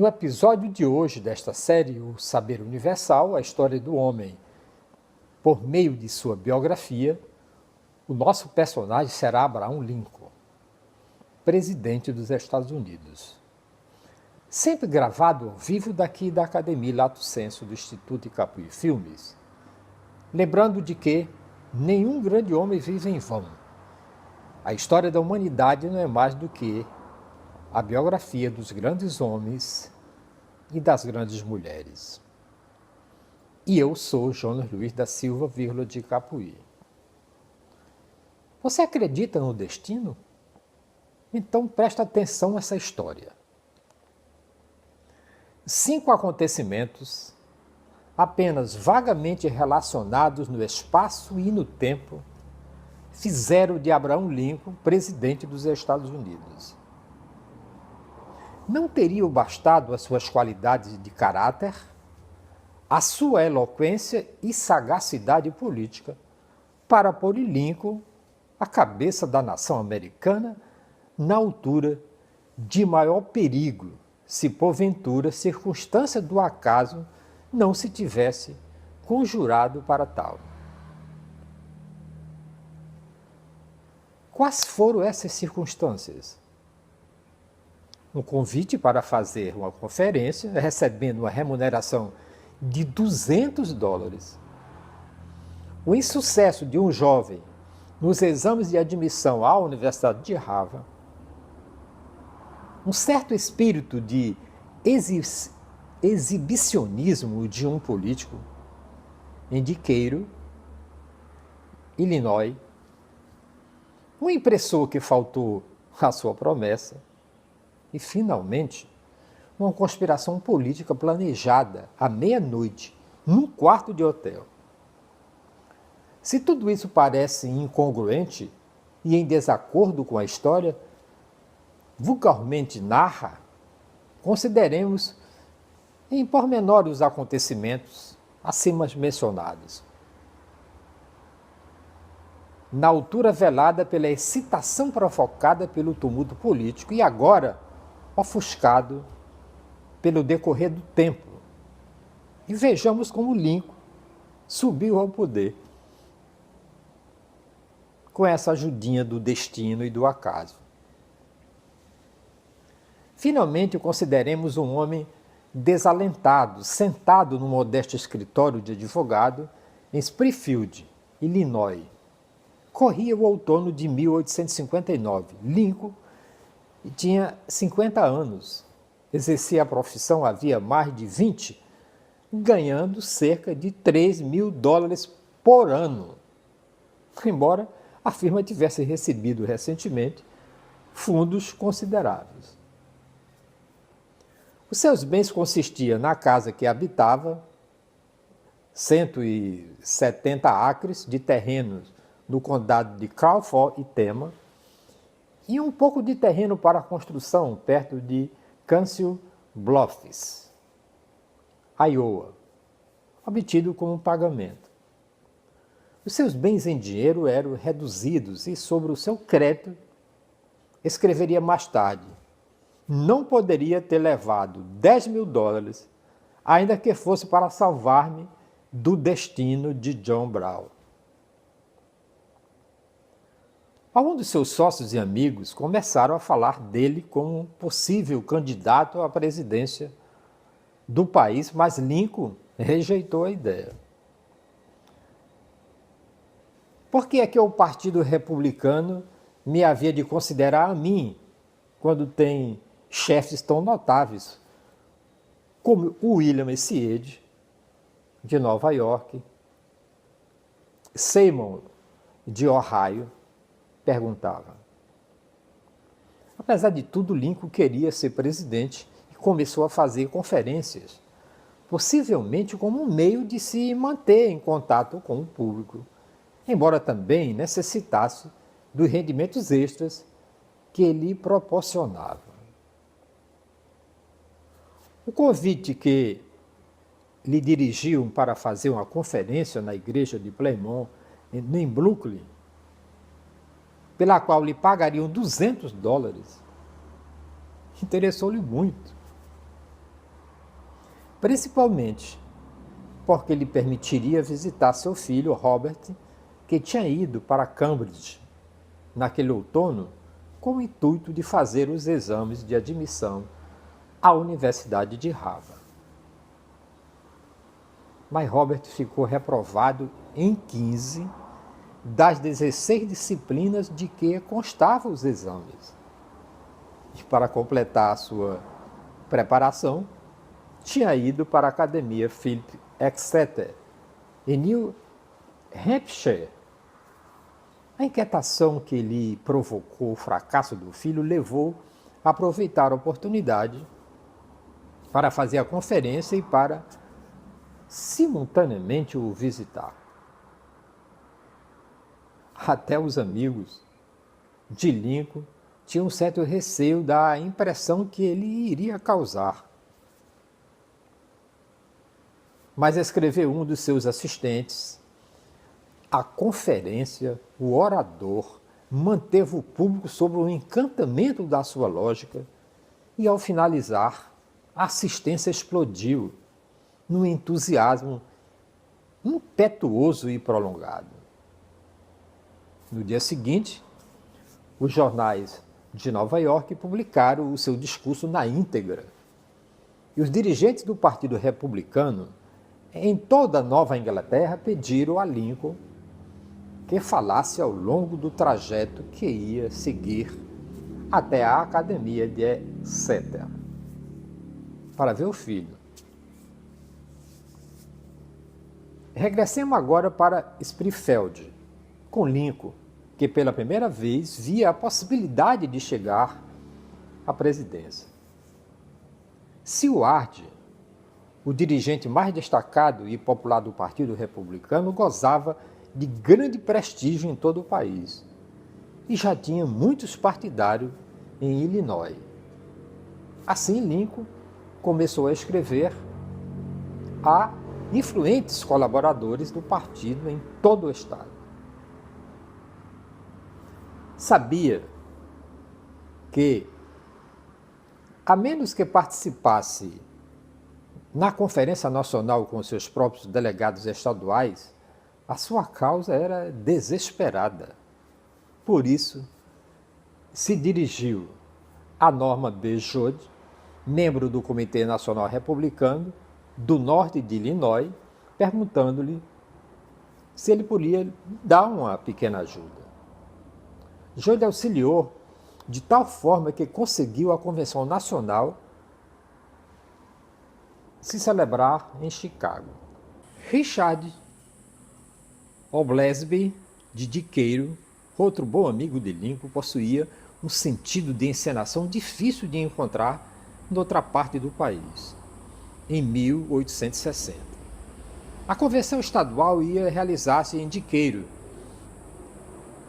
No episódio de hoje desta série, O Saber Universal, a história do homem, por meio de sua biografia, o nosso personagem será Abraham Lincoln, presidente dos Estados Unidos. Sempre gravado ao vivo daqui da Academia Lato Sensu do Instituto Capuí Filmes, lembrando de que nenhum grande homem vive em vão. A história da humanidade não é mais do que a biografia dos grandes homens e das grandes mulheres. E eu sou Jonas Luiz da Silva, de Capuí. Você acredita no destino? Então presta atenção nessa história. 5 acontecimentos, apenas vagamente relacionados no espaço e no tempo, fizeram de Abraham Lincoln presidente dos Estados Unidos. Não teriam bastado as suas qualidades de caráter, a sua eloquência e sagacidade política para pôr Lincoln à cabeça da nação americana na altura de maior perigo, se porventura circunstância do acaso não se tivesse conjurado para tal. Quais foram essas circunstâncias? Um convite para fazer uma conferência, recebendo uma remuneração de $200. O insucesso de um jovem nos exames de admissão à Universidade de Harvard, um certo espírito de exibicionismo de um político em Decatur, Illinois, um impressor que faltou à sua promessa e, finalmente, uma conspiração política planejada à meia-noite num quarto de hotel. Se tudo isso parece incongruente e em desacordo com a história vulgarmente narra, consideremos em pormenor os acontecimentos acima mencionados. Na altura velada pela excitação provocada pelo tumulto político e agora ofuscado pelo decorrer do tempo. E vejamos como Lincoln subiu ao poder com essa ajudinha do destino e do acaso. Finalmente, consideremos um homem desalentado, sentado no modesto escritório de advogado em Springfield, Illinois. Corria o outono de 1859. Lincoln tinha 50 anos, exercia a profissão havia mais de 20, ganhando cerca de $3.000 por ano, embora a firma tivesse recebido recentemente fundos consideráveis. Os seus bens consistiam na casa que habitava, 170 acres de terrenos no condado de Crawford e Tama, e um pouco de terreno para construção perto de Council Bluffs, Iowa, obtido como pagamento. Os seus bens em dinheiro eram reduzidos e sobre o seu crédito escreveria mais tarde: não poderia ter levado $10.000, ainda que fosse para salvar-me do destino de John Brown. Alguns dos seus sócios e amigos começaram a falar dele como um possível candidato à presidência do país, mas Lincoln rejeitou a ideia. Por que é que o Partido Republicano me havia de considerar a mim, quando tem chefes tão notáveis como o William Siede, de Nova York, Seymour, de Ohio, perguntava. Apesar de tudo, Lincoln queria ser presidente e começou a fazer conferências, possivelmente como um meio de se manter em contato com o público, embora também necessitasse dos rendimentos extras que ele proporcionava. O convite que lhe dirigiam para fazer uma conferência na igreja de Plymouth, em Brooklyn, pela qual lhe pagariam $200, interessou-lhe muito. principalmente porque lhe permitiria visitar seu filho Robert, que tinha ido para Cambridge naquele outono com o intuito de fazer os exames de admissão à Universidade de Harvard. Mas Robert ficou reprovado em 15 das 16 disciplinas de que constavam os exames. E para completar a sua preparação, tinha ido para a Academia Philip Exeter, em New Hampshire. A inquietação que lhe provocou o fracasso do filho levou a aproveitar a oportunidade para fazer a conferência e para simultaneamente o visitar. Até os amigos de Lincoln tinham um certo receio da impressão que ele iria causar. Mas escreveu um dos seus assistentes: a conferência, o orador, manteve o público sob o encantamento da sua lógica e, ao finalizar, a assistência explodiu num entusiasmo impetuoso e prolongado. No dia seguinte, os jornais de Nova York publicaram o seu discurso na íntegra. E os dirigentes do Partido Republicano em toda a Nova Inglaterra pediram a Lincoln que falasse ao longo do trajeto que ia seguir até a Academia de Exeter para ver o filho. Regressemos agora para Springfield, com Lincoln, que pela primeira vez via a possibilidade de chegar à presidência. Seward, o dirigente mais destacado e popular do Partido Republicano, gozava de grande prestígio em todo o país e já tinha muitos partidários em Illinois. Assim, Lincoln começou a escrever a influentes colaboradores do partido em todo o estado. Sabia que, a menos que participasse na Conferência Nacional com seus próprios delegados estaduais, a sua causa era desesperada. Por isso, se dirigiu a Norman B. Judd, membro do Comitê Nacional Republicano do norte de Illinois, perguntando-lhe se ele podia dar uma pequena ajuda. Judd auxiliou de tal forma que conseguiu a Convenção Nacional se celebrar em Chicago. Richard Oglesby de Diqueiro, outro bom amigo de Lincoln, possuía um sentido de encenação difícil de encontrar em outra parte do país, em 1860. A convenção estadual ia realizar-se em Diqueiro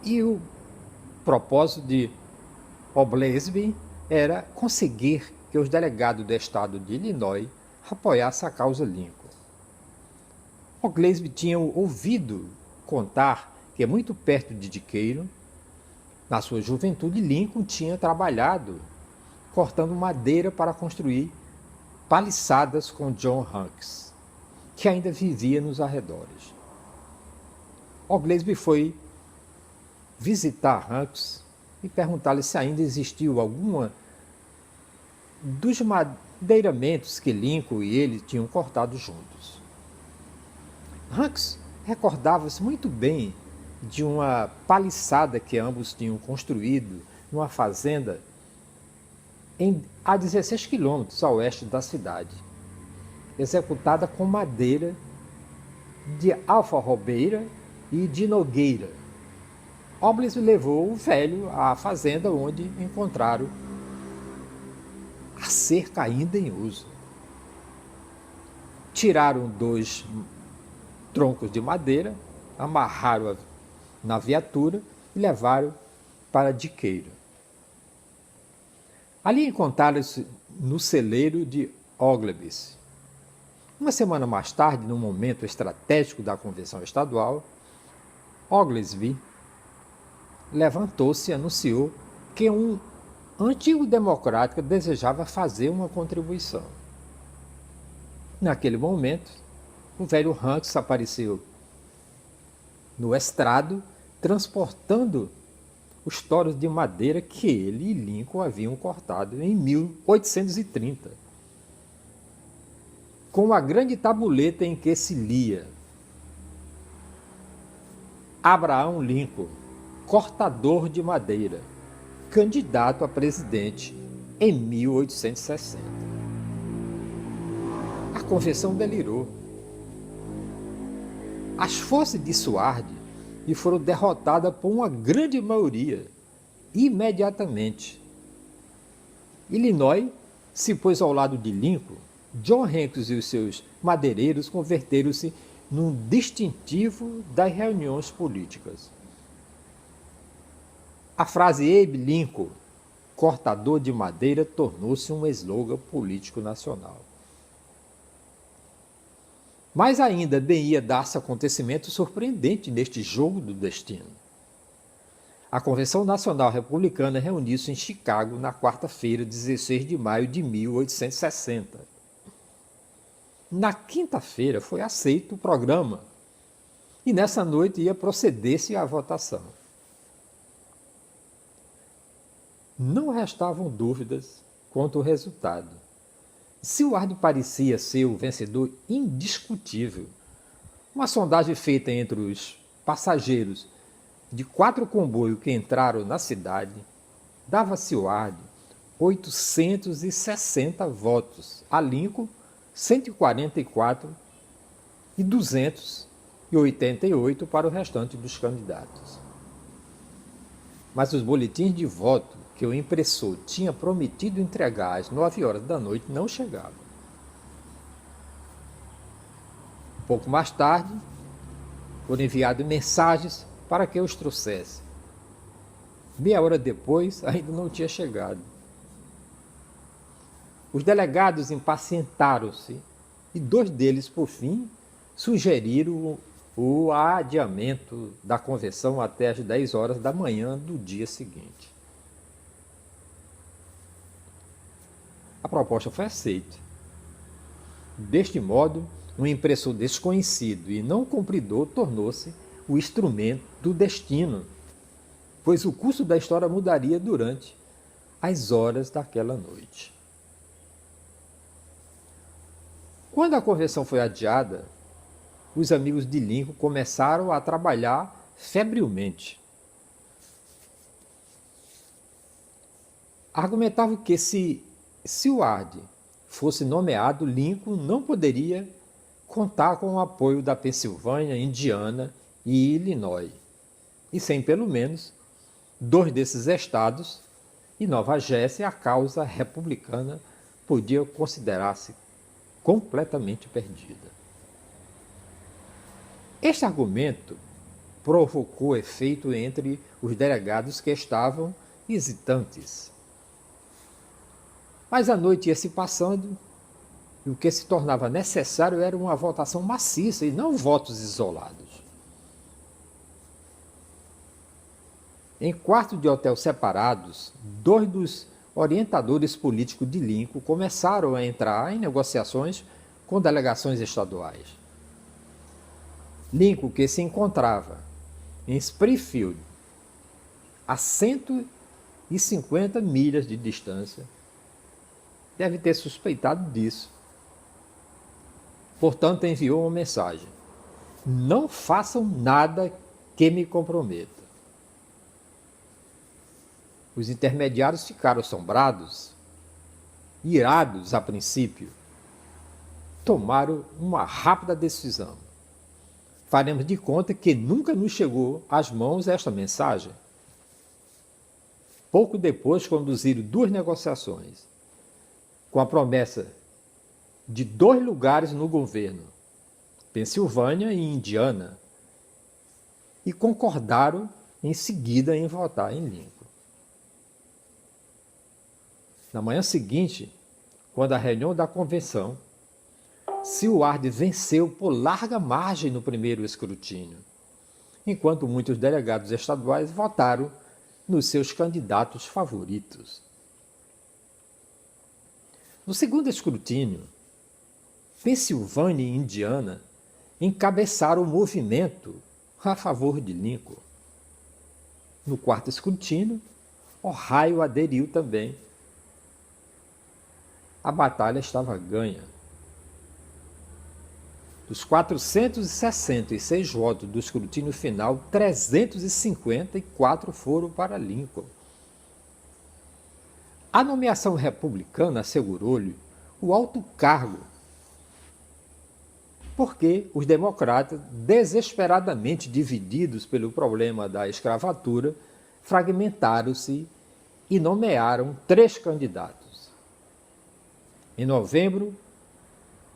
e o propósito de Oglesby era conseguir que os delegados do estado de Illinois apoiassem a causa Lincoln. Oglesby tinha ouvido contar que muito perto de Diqueiro, na sua juventude, Lincoln tinha trabalhado cortando madeira para construir paliçadas com John Hanks, que ainda vivia nos arredores. Oglesby foi visitar Hanks e perguntar-lhe se ainda existiu alguma dos madeiramentos que Lincoln e ele tinham cortado juntos. Hanks recordava-se muito bem de uma paliçada que ambos tinham construído numa fazenda a 16 quilômetros a oeste da cidade, executada com madeira de alfarrobeira e de nogueira. Oglesby levou o velho à fazenda onde encontraram a cerca ainda em uso. Tiraram 2 troncos de madeira, amarraram na viatura e levaram para Diqueiro. Ali encontraram-se no celeiro de Oglesby. Uma semana mais tarde, num momento estratégico da convenção estadual, Oglesby levantou-se e anunciou que um antigo democrata desejava fazer uma contribuição. Naquele momento, o velho Hanks apareceu no estrado, transportando os toros de madeira que ele e Lincoln haviam cortado em 1830, com uma grande tabuleta em que se lia: Abraham Lincoln, cortador de madeira, candidato a presidente em 1860. A convenção delirou. As forças de Seward foram derrotadas por uma grande maioria, imediatamente. Illinois se pôs ao lado de Lincoln. John Hancock e os seus madeireiros converteram-se num distintivo das reuniões políticas. A frase Abe Lincoln, cortador de madeira, tornou-se um slogan político nacional. Mas ainda bem ia dar-se acontecimento surpreendente neste jogo do destino. A Convenção Nacional Republicana reuniu-se em Chicago na quarta-feira, 16 de maio de 1860. Na quinta-feira foi aceito o programa e nessa noite ia proceder-se à votação. Não restavam dúvidas quanto ao resultado. Seward parecia ser o vencedor indiscutível. Uma sondagem feita entre os passageiros de 4 comboios que entraram na cidade dava a Seward 860 votos, a Lincoln 144 e 288 para o restante dos candidatos. Mas os boletins de voto que o impressor tinha prometido entregar às 9 horas da noite não chegavam. Pouco mais tarde, foram enviadas mensagens para que os trouxesse. Meia hora depois, ainda não tinha chegado. Os delegados impacientaram-se e 2 deles, por fim, sugeriram o adiamento da convenção até às 10 horas da manhã do dia seguinte. A proposta foi aceita. Deste modo, um impressor desconhecido e não cumpridor tornou-se o instrumento do destino, pois o curso da história mudaria durante as horas daquela noite. Quando a convenção foi adiada, os amigos de Lincoln começaram a trabalhar febrilmente. Argumentavam que se Seward fosse nomeado, Lincoln não poderia contar com o apoio da Pensilvânia, Indiana e Illinois, e sem pelo menos 2 desses estados e Nova Jersey, a causa republicana podia considerar-se completamente perdida. Este argumento provocou efeito entre os delegados que estavam hesitantes. Mas a noite ia se passando e o que se tornava necessário era uma votação maciça e não votos isolados. Em quartos de hotel separados, 2 dos orientadores políticos de Lincoln começaram a entrar em negociações com delegações estaduais. Lincoln, que se encontrava em Springfield, a 150 milhas de distância, deve ter suspeitado disso. Portanto, enviou uma mensagem: não façam nada que me comprometa. Os intermediários ficaram assombrados, irados a princípio. Tomaram uma rápida decisão. Faremos de conta que nunca nos chegou às mãos esta mensagem. Pouco depois, conduziram 2 negociações, com a promessa de 2 lugares no governo, Pensilvânia e Indiana, e concordaram em seguida em votar em Lincoln. Na manhã seguinte, quando a reunião da convenção, Seward venceu por larga margem no primeiro escrutínio, enquanto muitos delegados estaduais votaram nos seus candidatos favoritos. No segundo escrutínio, Pensilvânia e Indiana encabeçaram o movimento a favor de Lincoln. No quarto escrutínio, Ohio aderiu também. A batalha estava ganha. Dos 466 votos do escrutínio final, 354 foram para Lincoln. A nomeação republicana assegurou-lhe o alto cargo, porque os democratas, desesperadamente divididos pelo problema da escravatura, fragmentaram-se e nomearam 3 candidatos. Em novembro,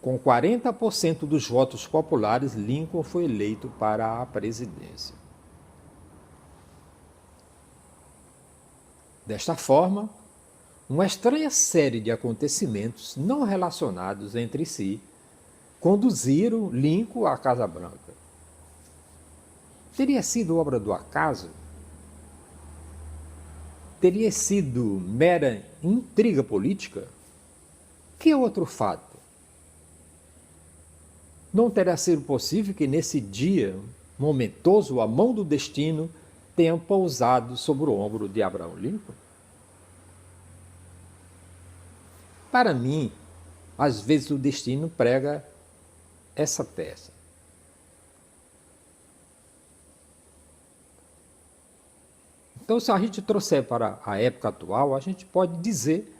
com 40% dos votos populares, Lincoln foi eleito para a presidência. Desta forma, uma estranha série de acontecimentos não relacionados entre si conduziram Lincoln à Casa Branca. Teria sido obra do acaso? Teria sido mera intriga política? Que outro fato? Não terá sido possível que nesse dia momentoso a mão do destino tenha pousado sobre o ombro de Abraham Lincoln? Para mim, às vezes o destino prega essa peça. Então, se a gente trouxer para a época atual, a gente pode dizer: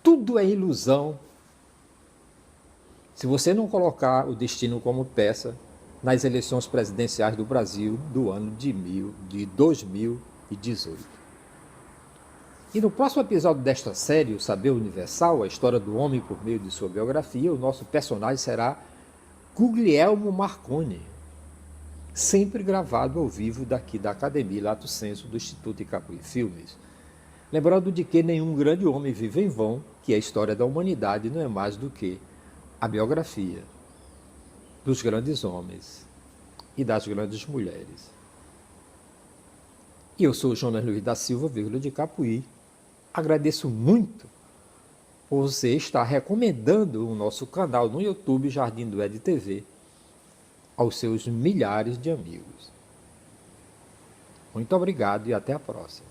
tudo é ilusão se você não colocar o destino como peça nas eleições presidenciais do Brasil do ano de 2018. E no próximo episódio desta série, O Saber Universal, a história do homem por meio de sua biografia, o nosso personagem será Guglielmo Marconi, sempre gravado ao vivo daqui da Academia Lato Senso do Instituto Icapuí Filmes. Lembrando de que nenhum grande homem vive em vão, que a história da humanidade não é mais do que a biografia dos grandes homens e das grandes mulheres. E eu sou Jonas Luiz da Silva, vírgula de Capuí. Agradeço muito por você estar recomendando o nosso canal no YouTube Jardim do Ed TV aos seus milhares de amigos. Muito obrigado e até a próxima.